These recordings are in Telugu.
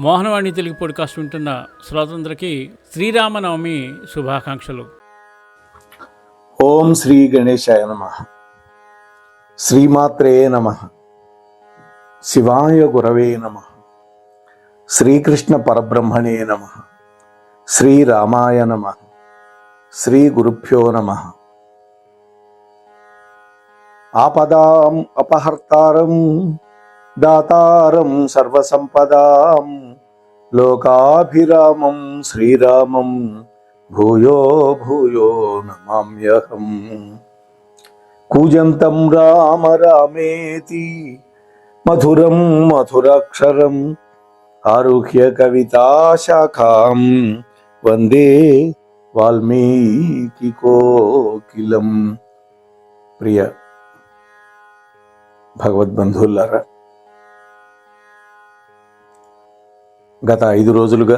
మోహనవాణి తెలుగు పాడ్కాస్ట్ వింటున్న శ్రోతలందరికీ శ్రీరామనవమి శుభాకాంక్షలు. ఓం శ్రీ గణేశాయ నమః. శ్రీమాత్రే నమః. శివాయ గురవే నమః. శ్రీకృష్ణ పరబ్రహ్మణే నమః. శ్రీరామాయ నమః. శ్రీ గురుభ్యో నమః. ఆపదాం అపహర్తారం దాతారం సర్వసంపదాం లోకాభిరామం శ్రీరామం భూయో భూయో నమామ్యహం. కూజంతం రామ రామేతి మధురం మధురాక్షరం ఆరుహ్య కవితాశాఖాం వందే వాల్మీకి కోకిలం. ప్రియ భగవద్బంధువులారా, గత 5 రోజులుగా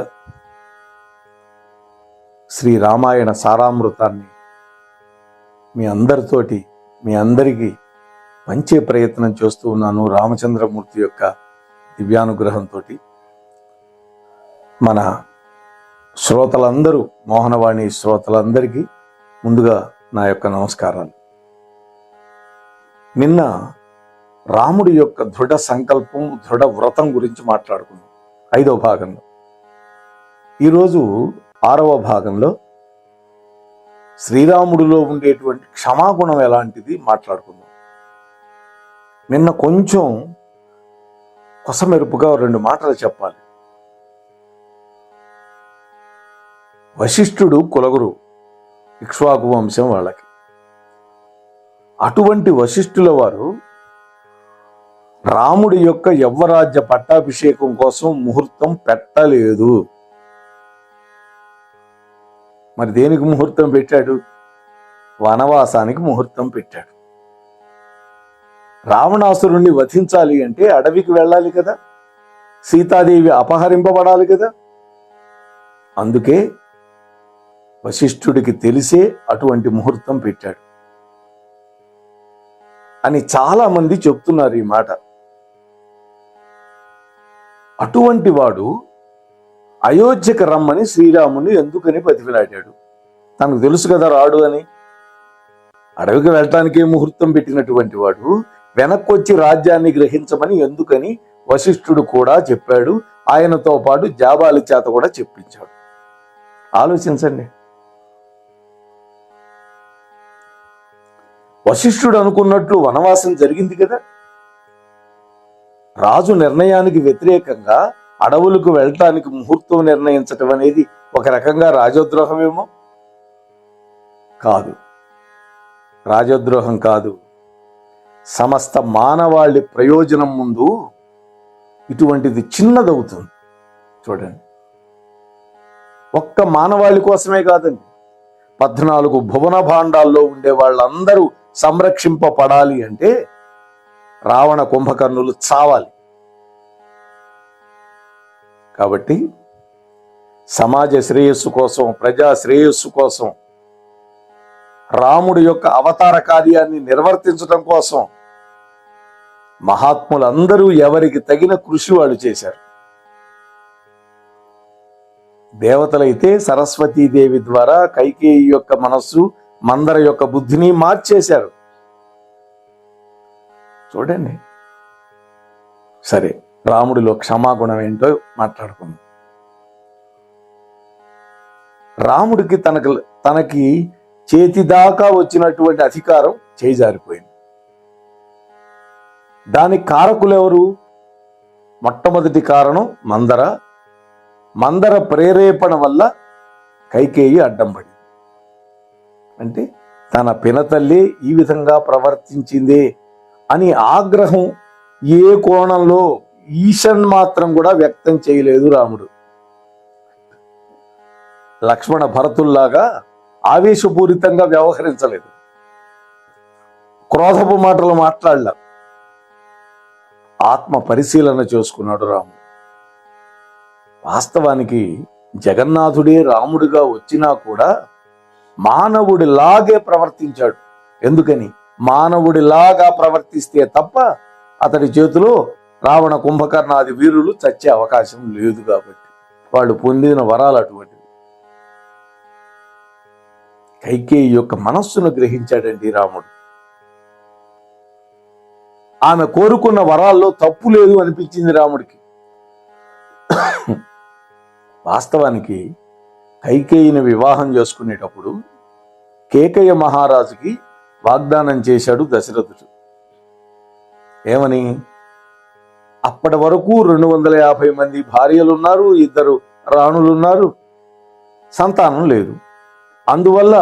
శ్రీ రామాయణ సారామృతాన్ని మీ అందరికీ పంచే ప్రయత్నం చేస్తూ ఉన్నాను. రామచంద్రమూర్తి యొక్క దివ్యానుగ్రహంతో మన శ్రోతలందరూ, మోహనవాణి శ్రోతలందరికీ ముందుగా నా యొక్క నమస్కారాలు. నిన్న రాముడి యొక్క దృఢ సంకల్పం, దృఢ వ్రతం గురించి మాట్లాడుకున్నాం 5వ భాగంలో. ఈరోజు 6వ భాగంలో శ్రీరాముడిలో ఉండేటువంటి క్షమాగుణం ఎలాంటిది మాట్లాడుకుందాం. నిన్న కొంచెం కొసమెరుపుగా 2 మాటలు చెప్పాలి. వశిష్ఠుడు కులగురు, ఇక్ష్వాకు వంశం వాళ్ళకి. అటువంటి వశిష్ఠుల వారు రాముడి యొక్క యవ్వరాజ్య పట్టాభిషేకం కోసం ముహూర్తం పెట్టలేదు. మరి దేనికి ముహూర్తం పెట్టాడు? వనవాసానికి ముహూర్తం పెట్టాడు. రావణాసురుణ్ణి వధించాలి అంటే అడవికి వెళ్ళాలి కదా, సీతాదేవి అపహరింపబడాలి కదా. అందుకే వశిష్ఠుడికి తెలిసే అటువంటి ముహూర్తం పెట్టాడు అని చాలా మంది చెప్తున్నారు ఈ మాట. అటువంటి వాడు అయోధ్యకు రమ్మని శ్రీరాముని ఎందుకని బతిమిలాడాడు? తనకు తెలుసు కదా రాడు అని. అడవికి వెళ్ళటానికే ముహూర్తం పెట్టినటువంటి వాడు వెనక్కొచ్చి రాజ్యాన్ని గ్రహించమని ఎందుకని వశిష్ఠుడు కూడా చెప్పాడు. ఆయనతో పాటు జాబాలి చేత కూడా చెప్పించాడు. ఆలోచించండి. వశిష్ఠుడు అనుకున్నట్లు వనవాసం జరిగింది కదా. రాజు నిర్ణయానికి వ్యతిరేకంగా అడవులకు వెళ్ళటానికి ముహూర్తం నిర్ణయించటం అనేది ఒక రకంగా రాజద్రోహమేమో కాదు. రాజద్రోహం కాదు. సమస్త మానవాళి ప్రయోజనం ముందు ఇటువంటిది చిన్నదవుతుంది. చూడండి, ఒక్క మానవాళి కోసమే కాదండి, 14 భువన భాండాల్లో ఉండే వాళ్ళందరూ సంరక్షింపబడాలి అంటే రావణ కుంభకర్ణులు చావాలి. కాబట్టి సమాజ శ్రేయస్సు కోసం, ప్రజా శ్రేయస్సు కోసం, రాముడి యొక్క అవతార కార్యాన్ని నిర్వర్తించడం కోసం మహాత్ములందరూ ఎవరికి తగిన కృషి వాళ్ళు చేశారు. దేవతలైతే సరస్వతీదేవి ద్వారా కైకేయి యొక్క మనస్సు, మందర యొక్క బుద్ధిని మార్చేశారు. చూడండి. సరే, రాముడిలో క్షమాగుణం ఏంటో మాట్లాడుకుందాం. రాముడికి తనకి చేతిదాకా వచ్చినటువంటి అధికారం చేజారిపోయింది. దానికి కారకులు ఎవరు? మొట్టమొదటి కారణం మందర ప్రేరేపణ వల్ల కైకేయి అడ్డం పడింది. అంటే తన పినతల్లి ఈ విధంగా ప్రవర్తించిందే అని ఆగ్రహం ఏ కోణంలో ఈశన్ మాత్రం కూడా వ్యక్తం చేయలేదు రాముడు. లక్ష్మణ భరతుల్లాగా ఆవేశపూరితంగా వ్యవహరించలేదు, క్రోధపు మాటలు మాట్లాడలే. ఆత్మ పరిశీలన చేసుకున్నాడు రాముడు. వాస్తవానికి జగన్నాథుడే రాముడిగా వచ్చినా కూడా మానవుడిలాగే ప్రవర్తించాడు. ఎందుకని? మానవుడిలాగా ప్రవర్తిస్తే తప్ప అతడి చేతిలో రావణ కుంభకర్ణాది వీరులు చచ్చే అవకాశం లేదు కాబట్టి వాళ్ళు పొందిన వరాలు అటువంటివి. కైకేయి యొక్క మనస్సును గ్రహించాడండి రాముడు. ఆమె కోరుకున్న వరాల్లో తప్పు లేదు అనిపించింది రాముడికి. వాస్తవానికి కైకేయిని వివాహం చేసుకునేటప్పుడు కేకయ్య మహారాజుకి వాగ్దానం చేశాడు దశరథుడు. ఏమని? అప్పటి వరకు 250 మంది భార్యలున్నారు, 2 రాణులున్నారు, సంతానం లేదు. అందువల్ల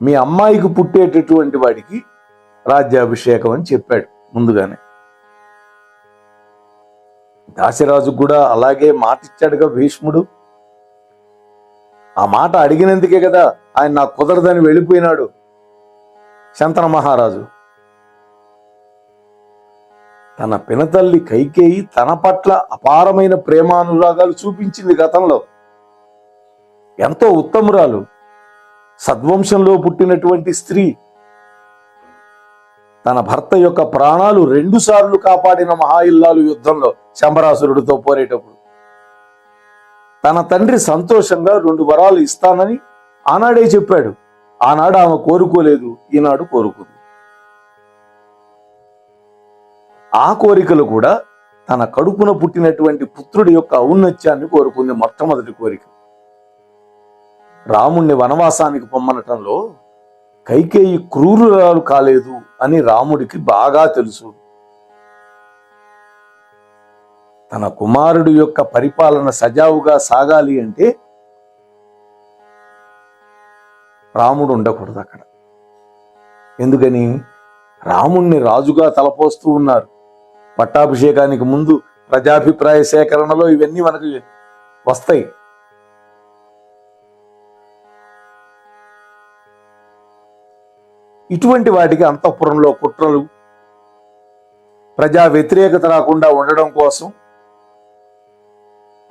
మీ అమ్మాయికి పుట్టేటటువంటి వాడికి రాజ్యాభిషేకం అని చెప్పాడు ముందుగానే. దాశరాజు కూడా అలాగే మాట ఇచ్చాడుగా భీష్ముడు. ఆ మాట అడిగినందుకే కదా ఆయన నాకు కుదరదని వెళ్ళిపోయినాడు శంతన మహారాజు. తన పినతల్లి కైకేయి తన పట్ల అపారమైన ప్రేమానురాగాలు చూపించింది గతంలో. ఎంతో ఉత్తమురాలు, సద్వంశంలో పుట్టినటువంటి స్త్రీ. తన భర్త యొక్క ప్రాణాలు 2 సార్లు కాపాడిన మహా ఇల్లాలు యుద్ధంలో శంబరాసురుడితో పోరేటప్పుడు. తన తండ్రి సంతోషంగా 2 వరాలు ఇస్తానని ఆనాడే చెప్పాడు. ఆనాడు ఆమె కోరుకోలేదు, ఈనాడు కోరుకుంది. ఆ కోరికలు కూడా తన కడుపున పుట్టినటువంటి పుత్రుడి యొక్క ఔన్నత్యాన్ని కోరుకుంది. మొట్టమొదటి కోరిక. రాముణ్ణి వనవాసానికి పొమ్మనటంలో కైకేయి క్రూరురాలు కాలేదు అని రాముడికి బాగా తెలుసు. తన కుమారుడి యొక్క పరిపాలన సజావుగా సాగాలి అంటే రాముడు ఉండకూడదు అక్కడ. ఎందుకని? రాముణ్ణి రాజుగా తలపోస్తూ ఉన్నారు. పట్టాభిషేకానికి ముందు ప్రజాభిప్రాయ సేకరణలో ఇవన్నీ మనకు వస్తాయి. ఇటువంటి వాటికి అంతఃపురంలో కుట్రలు, ప్రజా వ్యతిరేకత రాకుండా ఉండడం కోసం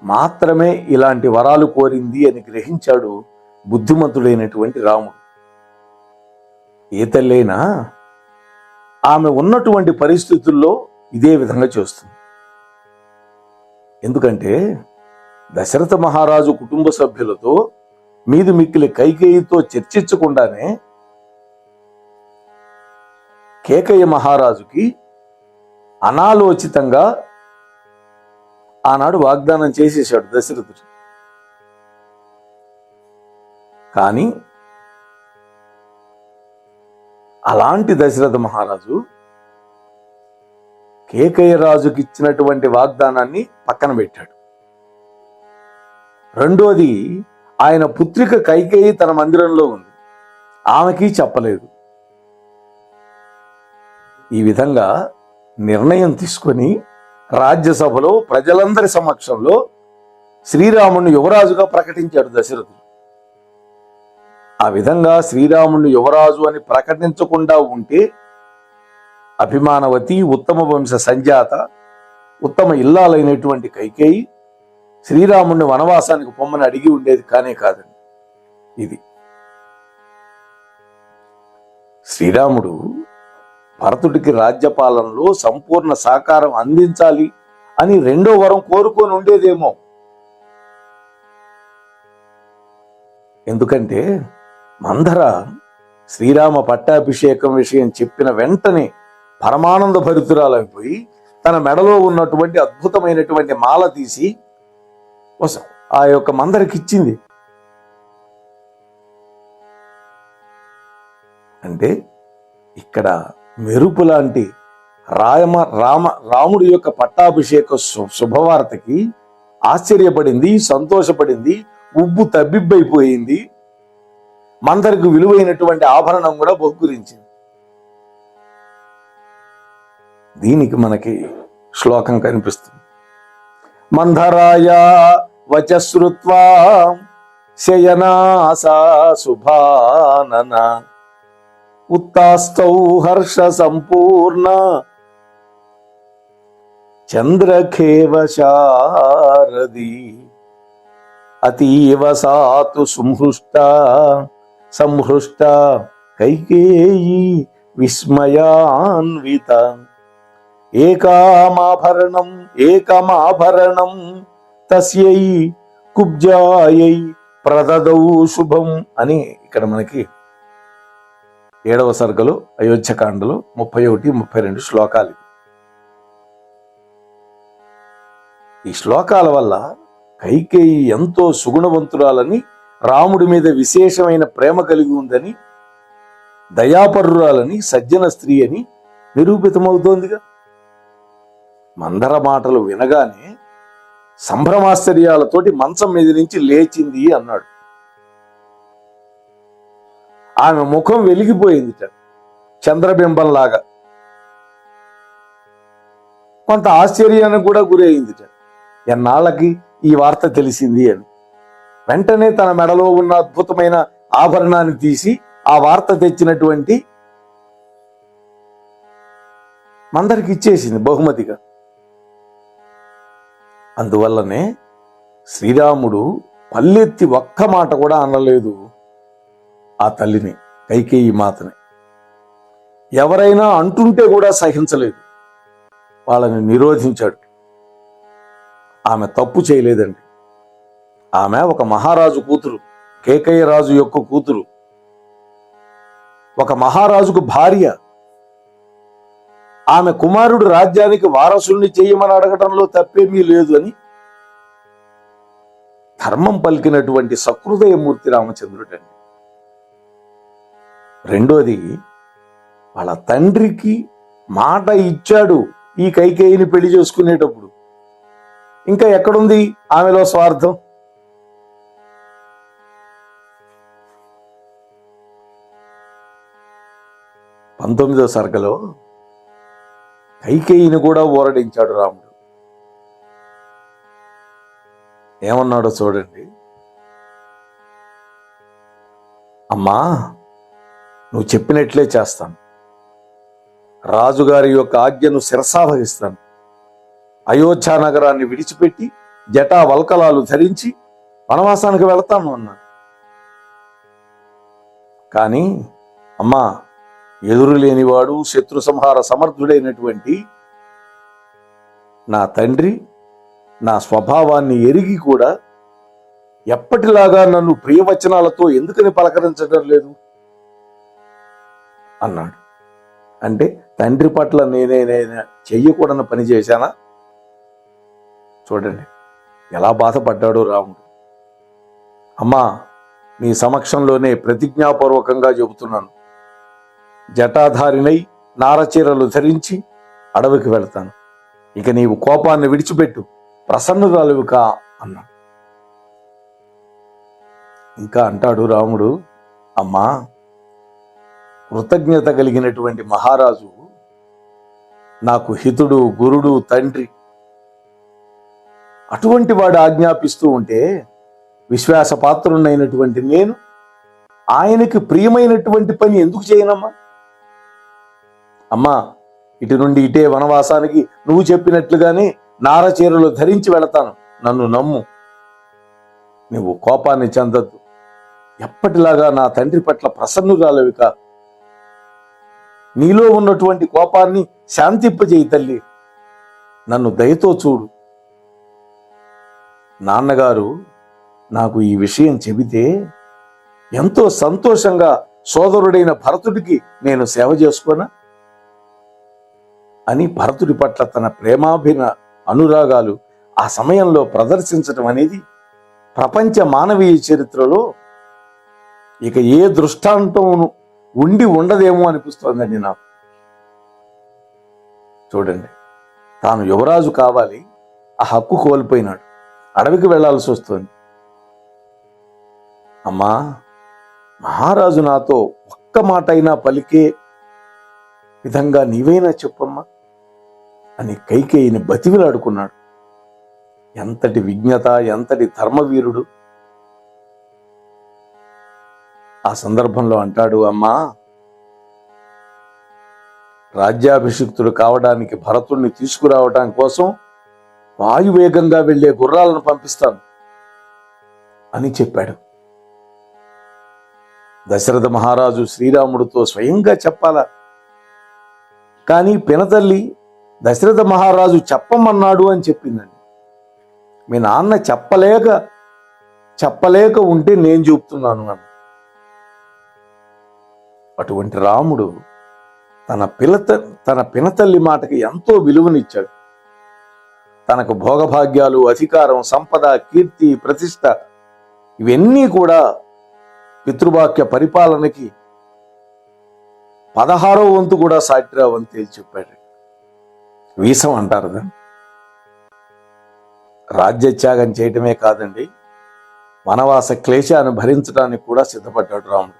మాత్రమే ఇలాంటి వరాలు కోరింది అని గ్రహించాడు బుద్ధిమంతుడైనటువంటి రాముడు. ఏ తల్లైనా ఆమె ఉన్నటువంటి పరిస్థితుల్లో ఇదే విధంగా చేస్తుంది. ఎందుకంటే దశరథ మహారాజు కుటుంబ సభ్యులతో మీది మిక్కిలి కైకేయితో చర్చించకుండానే కేకయ్య మహారాజుకి అనాలోచితంగా ఆనాడు వాగ్దానం చేసేశాడు దశరథుడు. కానీ అలాంటి దశరథ మహారాజు కేకయ్య రాజుకి ఇచ్చినటువంటి వాగ్దానాన్ని పక్కన పెట్టాడు. రెండోది, ఆయన పుత్రిక కైకేయి తన మందిరంలో ఉంది, ఆమెకి చెప్పలేదు. ఈ విధంగా నిర్ణయం తీసుకొని రాజ్యసభలో ప్రజలందరి సమక్షంలో శ్రీరాముడిని యువరాజుగా ప్రకటించాడు దశరథుడు. ఆ విధంగా శ్రీరాముడిని యువరాజు అని ప్రకటించకుండా ఉంటే అభిమానవతి, ఉత్తమ వంశ సంజాత, ఉత్తమ ఇల్లాలైనటువంటి కైకేయి శ్రీరాముడిని వనవాసానికి పొమ్మని అడిగి ఉండేది కానే కాదండి. ఇది శ్రీరాముడు భరతుడికి రాజ్యపాలనలో సంపూర్ణ సహకారం అందించాలి అని 2వ వరం కోరుకొని ఉండేదేమో. ఎందుకంటే మందర శ్రీరామ పట్టాభిషేకం విషయం చెప్పిన వెంటనే పరమానంద భరితురాలైపోయి తన మెడలో ఉన్నటువంటి అద్భుతమైనటువంటి మాల తీసి ఆ యొక్క మందరికి ఇచ్చింది. అంటే ఇక్కడ మెరుపు లాంటి రాముడి యొక్క పట్టాభిషేక శుభవార్తకి ఆశ్చర్యపడింది, సంతోషపడింది, ఉబ్బు తబ్బిబ్బైపోయింది. మందరికి విలువైనటువంటి ఆభరణం కూడా బహుకరించింది. దీనికి మనకి శ్లోకం కనిపిస్తుంది. మందరాయ వచశ్రుత్వా శయనాసా శుభానన ఉత్తాస్తౌ హర్ష సంపూర్ణ చంద్రఖేవ శారది అతీవ సాతు సంహృష్ట కైకేయీ విస్మయాన్విత ఏకమాభరణం తస్యై కుబ్జాయై ప్రదదౌ శుభం అని ఇక్కడ మనకి 7వ సర్గలో అయోధ్యకాండలో 31, 32 శ్లోకాలు. ఈ శ్లోకాల వల్ల కైకేయి ఎంతో సుగుణవంతురాలని, రాముడి మీద విశేషమైన ప్రేమ కలిగి ఉందని, దయాపరురాలని, సజ్జన స్త్రీ అని నిరూపితమవుతోందిగా. మందర మాటలు వినగానే సంభ్రమాశ్చర్యాలతోటి మంచం మీద నుంచి లేచింది అన్నాడు. ఆమె ముఖం వెలిగిపోయిందిట, చంద్రబింబంలాగా. కొంత ఆశ్చర్యానికి కూడా గురైందిట, ఎన్నాళ్ళకి ఈ వార్త తెలిసింది అని. వెంటనే తన మెడలో ఉన్న అద్భుతమైన ఆభరణాన్ని తీసి ఆ వార్త తెచ్చినటువంటి మందరికి ఇచ్చేసింది బహుమతిగా. అందువల్లనే శ్రీరాముడు పల్లెత్తి ఒక్క మాట కూడా అనలేదు ఆ తల్లిని, కైకేయి మాతని. ఎవరైనా అంటుంటే కూడా సహించలేదు, వాళ్ళని నిరోధించాడు. ఆమె తప్పు చేయలేదండి. ఆమె ఒక మహారాజు కూతురు, కేకయ్య రాజు యొక్క కూతురు, ఒక మహారాజుకు భార్య. ఆమె కుమారుడు రాజ్యానికి వారసుల్ని చేయమని అడగటంలో తప్పేమీ లేదు అని ధర్మం పలికినటువంటి సహృదయమూర్తి రామచంద్రుడండి. రెండోది, వాళ్ళ తండ్రికి మాట ఇచ్చాడు ఈ కైకేయిని పెళ్లి చేసుకునేటప్పుడు. ఇంకా ఎక్కడుంది ఆమెలో స్వార్థం? పంతొమ్మిదవ సర్గలో కైకేయిని కూడా ఊరడించాడు రాముడు. ఏమన్నాడో చూడండి. అమ్మా, నువ్వు చెప్పినట్లే చేస్తాను. రాజుగారి యొక్క ఆజ్ఞను శిరసావహిస్తాను. అయోధ్య నగరాన్ని విడిచిపెట్టి జటా వల్కలాలు ధరించి వనవాసానికి వెళతాను అన్నాడు. కానీ అమ్మా, ఎదురు లేనివాడు, శత్రు సంహార సమర్థుడైనటువంటి నా తండ్రి నా స్వభావాన్ని ఎరిగి కూడా ఎప్పటిలాగా నన్ను ప్రియవచనాలతో ఎందుకని పలకరించడం లేదు అన్నాడు. అంటే తండ్రి పట్ల నేనైనా చెయ్యకూడని పని చేశానా? చూడండి ఎలా బాధపడ్డాడో రాముడు. అమ్మా, నీ సమక్షంలోనే ప్రతిజ్ఞాపూర్వకంగా చెబుతున్నాను, జటాధారినై నారచీరలు ధరించి అడవికి వెళతాను. ఇక నీవు కోపాన్ని విడిచిపెట్టు, ప్రసన్నురాలువు కా అన్నాడు. ఇంకా అంటాడు రాముడు, అమ్మా, కృతజ్ఞత కలిగినటువంటి మహారాజు నాకు హితుడు, గురుడు, తండ్రి. అటువంటి వాడు ఆజ్ఞాపిస్తూ ఉంటే విశ్వాసపాత్రునైనటువంటి నేను ఆయనకి ప్రియమైనటువంటి పని ఎందుకు చేయనమ్మా? అమ్మా, ఇటు నుండి ఇటే వనవాసానికి నువ్వు చెప్పినట్లుగానే నారచీరలు ధరించి వెళతాను, నన్ను నమ్ము. నువ్వు కోపాన్ని చెందద్దు, ఎప్పటిలాగా నా తండ్రి పట్ల ప్రసన్నురాలవిక. నీలో ఉన్నటువంటి కోపాన్ని శాంతింపజేయి తల్లి, నన్ను దయతో చూడు. నాన్నగారు నాకు ఈ విషయం చెబితే ఎంతో సంతోషంగా సోదరుడైన భరతుడికి నేను సేవ చేసుకోనా అని భరతుడి పట్ల తన ప్రేమాభిన అనురాగాలు ఆ సమయంలో ప్రదర్శించడం అనేది ప్రపంచ మానవీయ చరిత్రలో ఇక ఏ దృష్టాంతం ఉండి ఉండదేమో అనిపిస్తోందండి నాకు. చూడండి, తాను యువరాజు కావాలి, ఆ హక్కు కోల్పోయినాడు, అడవికి వెళ్లాల్సి వస్తుంది. అమ్మా, మహారాజు నాతో ఒక్క మాట అయినా పలికే విధంగా నీవైనా చెప్పమ్మా అని కైకేయిని బతిమిలాడుకున్నాడు. ఎంతటి విజ్ఞత, ఎంతటి ధర్మవీరుడు. ఆ సందర్భంలో అంటాడు, అమ్మా, రాజ్యాభిషిక్తుడు కావడానికి భరతుడిని తీసుకురావటం కోసం వాయువేగంగా వెళ్లే గుర్రాలను పంపిస్తాను అని చెప్పాడు. దశరథ మహారాజు శ్రీరాముడితో స్వయంగా చెప్పాలా? కానీ పినతల్లి దశరథ మహారాజు చెప్పమన్నాడు అని చెప్పిందండి. మీ నాన్న చెప్పలేక ఉంటే నేను చెప్తున్నాను అని. అటువంటి రాముడు తన పినతల్లి మాటకి ఎంతో విలువనిచ్చాడు. తనకు భోగభాగ్యాలు, అధికారం, సంపద, కీర్తి, ప్రతిష్ట ఇవన్నీ కూడా పితృవాక్య పరిపాలనకి 16వ వంతు కూడా సాటిరావు అని తేల్చి చెప్పాడు. వీసం అంటారు దాన్ని. రాజ్యత్యాగం చేయటమే కాదండి, వనవాస క్లేశాన్ని భరించడానికి కూడా సిద్ధపడ్డాడు రాముడు.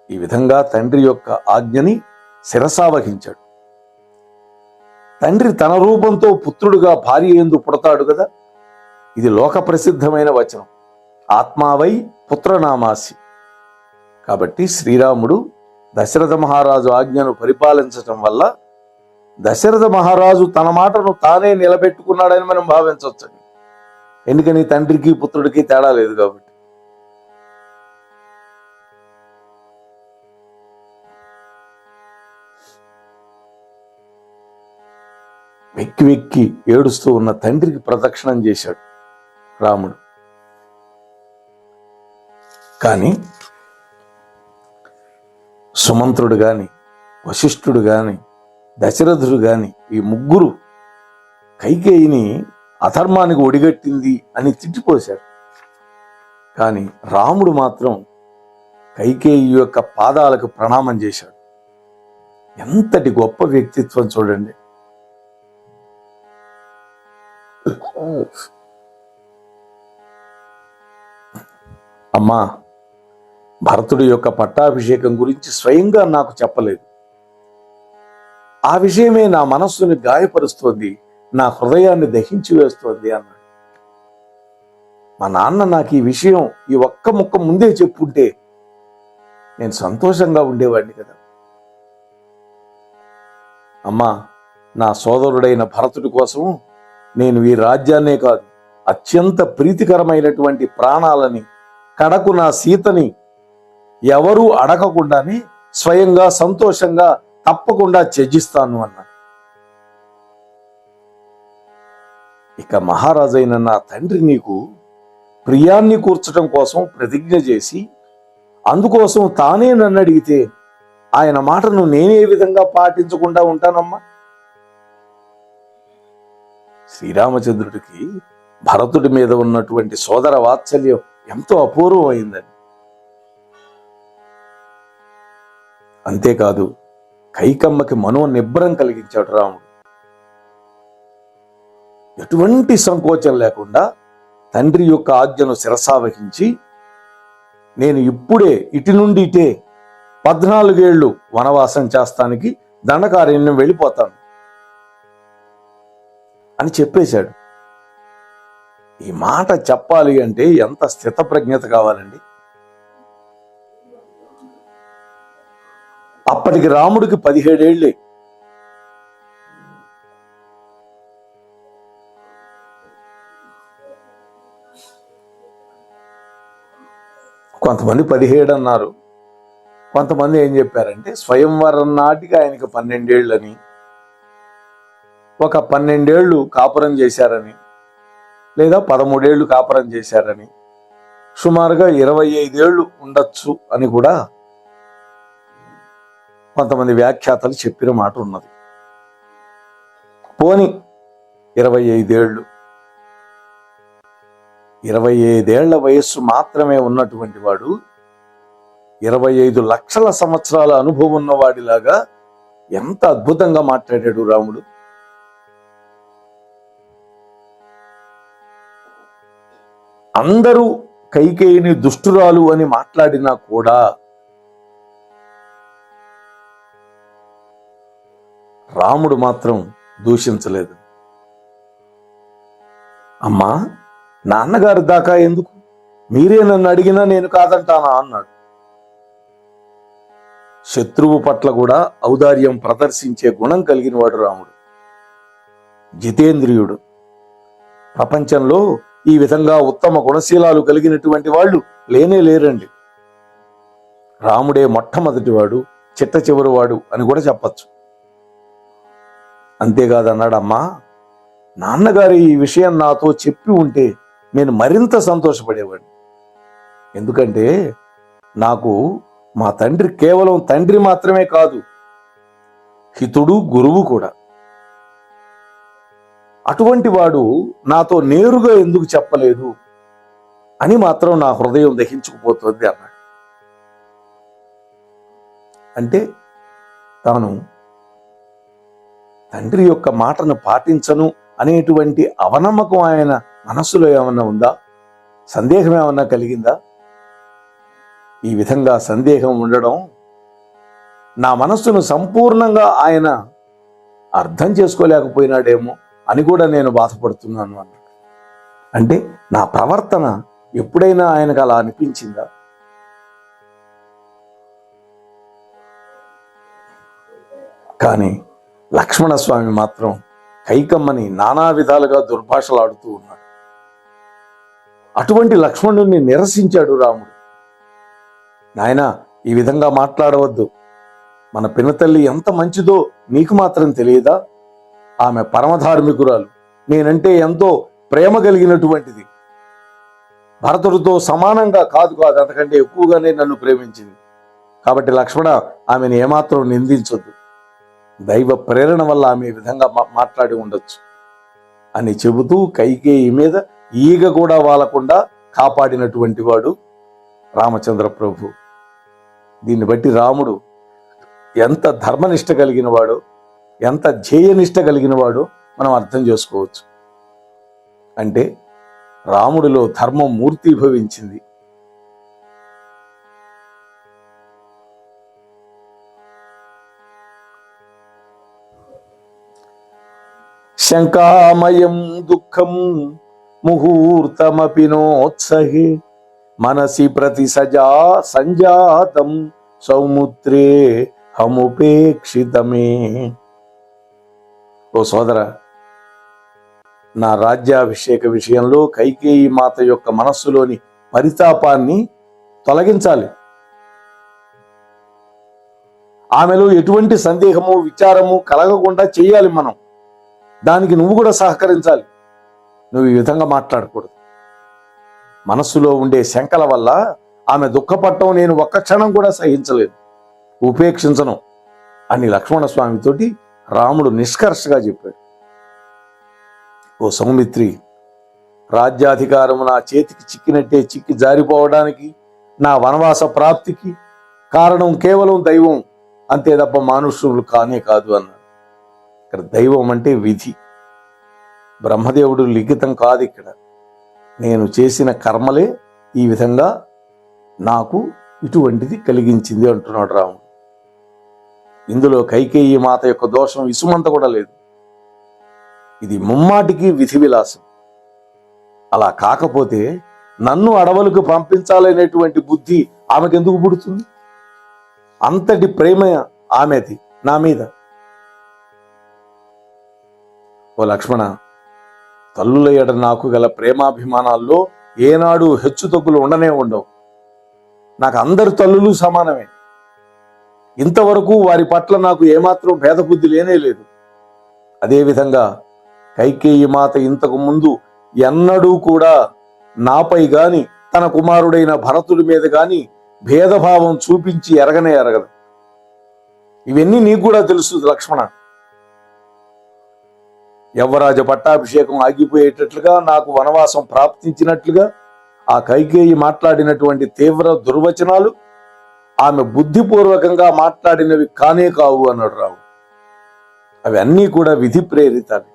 ఈ విధంగా తండ్రి యొక్క ఆజ్ఞని శిరసావహించాడు. తండ్రి తన రూపంతో పుత్రుడుగా భార్య యందు పుడతాడు కదా, ఇది లోక ప్రసిద్ధమైన వచనం. ఆత్మావై పుత్రనామాసి. కాబట్టి శ్రీరాముడు దశరథ మహారాజు ఆజ్ఞను పరిపాలించటం వల్ల దశరథ మహారాజు తన మాటను తానే నిలబెట్టుకున్నాడని మనం భావించవచ్చు. ఎందుకని తండ్రికి పుత్రుడికి తేడా లేదు కాబట్టి. వెక్కి వెక్కి ఏడుస్తూ ఉన్న తండ్రికి ప్రదక్షిణం చేశాడు రాముడు. కానీ సుమంత్రుడు గాని, వశిష్ఠుడు గాని, దశరథుడు గాని ఈ ముగ్గురు కైకేయిని అధర్మానికి ఒడిగట్టింది అని తిట్టిపోశారు. కానీ రాముడు మాత్రం కైకేయి యొక్క పాదాలకు ప్రణామం చేశాడు. ఎంతటి గొప్ప వ్యక్తిత్వం చూడండి. అమ్మా, భరతుడి యొక్క పట్టాభిషేకం గురించి స్వయంగా నాకు చెప్పలేదు. ఆ విషయమే నా మనస్సుని గాయపరుస్తోంది, నా హృదయాన్ని దహించి వేస్తోంది అన్నాడు. మా నాన్న నాకు ఈ విషయం ఈ ఒక్క ముక్క ముందే చెప్పుంటే నేను సంతోషంగా ఉండేవాడిని కదా. అమ్మా, నా సోదరుడైన భరతుడి కోసం నేను ఈ రాజ్యాన్నే కాదు, అత్యంత ప్రీతికరమైనటువంటి ప్రాణాలని, కడకు నా సీతని ఎవరూ అడగకుండానే స్వయంగా సంతోషంగా తప్పకుండా త్యజిస్తాను అన్నాడు. ఇక మహారాజైన నా తండ్రి నీకు ప్రియాన్ని కూర్చడం కోసం ప్రతిజ్ఞ చేసి అందుకోసం తానే నన్ను అడిగితే ఆయన మాటను నేనే విధంగా పాటించకుండా ఉంటానమ్మా. శ్రీరామచంద్రుడికి భరతుడి మీద ఉన్నటువంటి సోదర వాత్సల్యం ఎంతో అపూర్వమైందని. అంతేకాదు, కైకమ్మకి మనోనిబ్బరం కలిగించాడు రాముడు. ఎటువంటి సంకోచం లేకుండా తండ్రి యొక్క ఆజ్ఞను శిరసావహించి నేను ఇప్పుడే ఇటు నుండి ఇటే 14 ఏళ్ళు వనవాసం చేస్తానికి దండకారణ్యం వెళ్ళిపోతాను అని చెప్పేశాడు. ఈ మాట చెప్పాలి అంటే ఎంత స్థితప్రజ్ఞత కావాలండి. అప్పటికి రాముడికి 17 ఏళ్ళే. కొంతమంది 17 అన్నారు, కొంతమంది ఏం చెప్పారంటే స్వయంవరం నాటికి ఆయనకి 12 ఏళ్ళని, ఒక 12 ఏళ్ళు కాపురం చేశారని, లేదా 13 ఏళ్ళు కాపురం చేశారని, సుమారుగా 25 ఏళ్ళు ఉండొచ్చు అని కూడా కొంతమంది వ్యాఖ్యాతలు చెప్పిన మాట ఉన్నది. పోని 25 ఏళ్ళు, 25 ఏళ్ల వయస్సు మాత్రమే ఉన్నటువంటి వాడు 25 లక్షల సంవత్సరాల అనుభవం ఉన్నవాడిలాగా ఎంత అద్భుతంగా మాట్లాడాడు రాముడు. అందరూ కైకేయిని దుష్టురాలు అని మాట్లాడినా కూడా రాముడు మాత్రం దూషించలేదు. అమ్మా, నాన్నగారి దాకా ఎందుకు, మీరే నన్ను అడిగినా నేను కాదంటానా అన్నాడు. శత్రువు పట్ల కూడా ఔదార్యం ప్రదర్శించే గుణం కలిగిన వాడు రాముడు. జితేంద్రియుడు. ప్రపంచంలో ఈ విధంగా ఉత్తమ గుణశీలాలు కలిగినటువంటి వాళ్ళు లేనే లేరండి. రాముడే మొట్టమొదటివాడు, చిట్ట చివరివాడు అని కూడా చెప్పచ్చు. అంతేకాదు అన్నాడు, అమ్మా నాన్నగారు ఈ విషయం నాతో చెప్పి ఉంటే నేను మరింత సంతోషపడేవాడిని. ఎందుకంటే నాకు మా తండ్రి కేవలం తండ్రి మాత్రమే కాదు, హితుడు, గురువు కూడా. అటువంటి వాడు నాతో నేరుగా ఎందుకు చెప్పలేదు అని మాత్రం నా హృదయం దహించుకుపోతుంది అన్నాడు. అంటే తాను తండ్రి యొక్క మాటను పాటించను అనేటువంటి అవనమ్మకం ఆయన మనస్సులో ఏమన్నా ఉందా? సందేహం ఏమన్నా కలిగిందా? ఈ విధంగా సందేహం ఉండడం నా మనస్సును సంపూర్ణంగా ఆయన అర్థం చేసుకోలేకపోయినాడేమో అని కూడా నేను బాధపడుతున్నాను అన్నాడు. అంటే నా ప్రవర్తన ఎప్పుడైనా ఆయనకు అలా అనిపించిందా? కానీ లక్ష్మణస్వామి మాత్రం కైకమ్మని నానా విధాలుగా దుర్భాషలాడుతూ ఉన్నాడు. అటువంటి లక్ష్మణుణ్ణి నిరసించాడు రాముడు. నాయనా, ఈ విధంగా మాట్లాడవద్దు. మన పినతల్లి ఎంత మంచిదో నీకు మాత్రం తెలియదా? ఆమె పరమధార్మికురాలు, నేనంటే ఎంతో ప్రేమ కలిగినటువంటిది. భరతుడితో సమానంగా కాదు అంతకంటే ఎక్కువగానే నన్ను ప్రేమించింది. కాబట్టి లక్ష్మణ, ఆమెను ఏమాత్రం నిందించొద్దు. దైవ ప్రేరణ వల్ల ఆమె ఈ విధంగా మాట్లాడి ఉండొచ్చు అని చెబుతూ కైకేయి మీద ఈగ కూడా వాలకుండా కాపాడినటువంటి వాడు రామచంద్ర ప్రభు. దీన్ని బట్టి రాముడు ఎంత ధర్మనిష్ట కలిగిన వాడో, ఎంత ధ్యేయనిష్ట కలిగిన వాడో మనం అర్థం చేసుకోవచ్చు. అంటే రాముడిలో ధర్మం మూర్తీభవించింది. శంకామయం దుఃఖం ముహూర్తమపి నోత్సహే మనసి ప్రతి సజా సంజాతం సౌముత్రే హముపేక్షితమే. ఓ సోదర, నా రాజ్యాభిషేక విషయంలో కైకేయి మాత యొక్క మనస్సులోని పరితాపాన్ని తొలగించాలి. ఆమెలో ఎటువంటి సందేహము, విచారము కలగకుండా చేయాలి మనం. దానికి నువ్వు కూడా సహకరించాలి. నువ్వు ఈ విధంగా మాట్లాడకూడదు. మనస్సులో ఉండే శంకల వల్ల ఆమె దుఃఖపడటం నేను ఒక్క క్షణం కూడా సహించలేదు, ఉపేక్షించను అని లక్ష్మణస్వామితోటి రాముడు నిష్కర్షగా చెప్పాడు. ఓ సౌమిత్రి, రాజ్యాధికారము నా చేతికి చిక్కినట్టే చిక్కి జారిపోవడానికి, నా వనవాస ప్రాప్తికి కారణం కేవలం దైవం, అంతే తప్ప మానుష్యులు కానే కాదు అన్నాడు. ఇక్కడ దైవం అంటే విధి, బ్రహ్మదేవుడు లిఖితం కాదు. ఇక్కడ నేను చేసిన కర్మలే ఈ విధంగా నాకు ఇటువంటిది కలిగించింది అంటున్నాడు రాముడు. ఇందులో కైకేయి మాత యొక్క దోషం ఇసుమంత కూడా లేదు. ఇది ముమ్మాటికి విధి విలాసం. అలా కాకపోతే నన్ను అడవులకు పంపించాలనేటువంటి బుద్ధి ఆమెకెందుకు పుడుతుంది? అంతటి ప్రేమ ఆమెది నా మీద. ఓ లక్ష్మణ, తల్లుల ఎడ నాకు గల ప్రేమాభిమానాల్లో ఏనాడు హెచ్చు తగ్గులు ఉండనే ఉండవు. నాకు అందరి తల్లులు సమానమే. ఇంతవరకు వారి పట్ల నాకు ఏమాత్రం భేదబుద్ధి లేనే లేదు. అదేవిధంగా కైకేయి మాత ఇంతకు ముందు ఎన్నడూ కూడా నాపై గాని తన కుమారుడైన భరతుడి మీద గాని భేదభావం చూపించి ఎరగనే ఎరగదు. ఇవన్నీ నీకు కూడా తెలుసు లక్ష్మణ. యవ్వరాజ పట్టాభిషేకం ఆగిపోయేటట్లుగా, నాకు వనవాసం ప్రాప్తించినట్లుగా ఆ కైకేయి మాట్లాడినటువంటి తీవ్ర దుర్వచనాలు ఆమె బుద్ధిపూర్వకంగా మాట్లాడినవి కానే కావు అన్నాడు రావు. అవి అన్నీ కూడా విధి ప్రేరితాలు.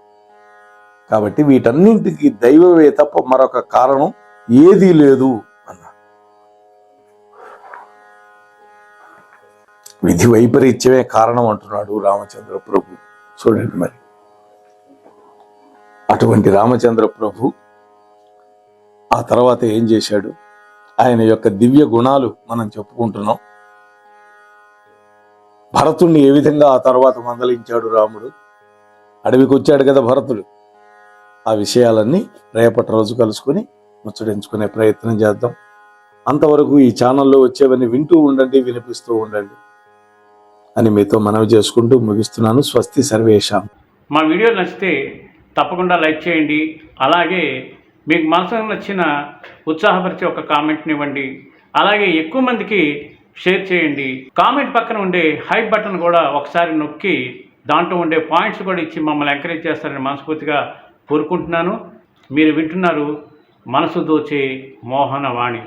కాబట్టి వీటన్నింటికి దైవమే తప్ప మరొక కారణం ఏదీ లేదు అన్నాడు. విధి వైపరీత్యమే కారణం అంటున్నాడు రామచంద్ర ప్రభు. చూడండి మరి, అటువంటి రామచంద్ర ప్రభు ఆ తర్వాత ఏం చేశాడు? ఆయన యొక్క దివ్య గుణాలు మనం చెప్పుకుంటున్నాం. భరతుణ్ణి ఏ విధంగా ఆ తర్వాత మందలించాడు రాముడు. అడవికి వచ్చాడు కదా భరతుడు. ఆ విషయాలన్నీ రేపటి రోజు కలుసుకొని ముచ్చడించుకునే ప్రయత్నం చేద్దాం. అంతవరకు ఈ ఛానల్లో వచ్చేవన్నీ వింటూ ఉండండి, వినిపిస్తూ ఉండండి అని మీతో మనవి చేసుకుంటూ ముగిస్తున్నాను. స్వస్తి సర్వేషాం. మా వీడియో నచ్చితే తప్పకుండా లైక్ చేయండి. అలాగే మీకు మనసుకు నచ్చిన ఉత్సాహపరిచే ఒక కామెంట్ని ఇవ్వండి. అలాగే ఎక్కువ మందికి షేర్ చేయండి. కామెంట్ పక్కన ఉండే హైప్ బటన్ కూడా ఒకసారి నొక్కి దాంట్లో ఉండే పాయింట్స్ కూడా ఇచ్చి మమ్మల్ని ఎంకరేజ్ చేస్తారని మనస్ఫూర్తిగా కోరుకుంటున్నాను. మీరు వింటున్నారు మనసు దోచే మోహనవాణి.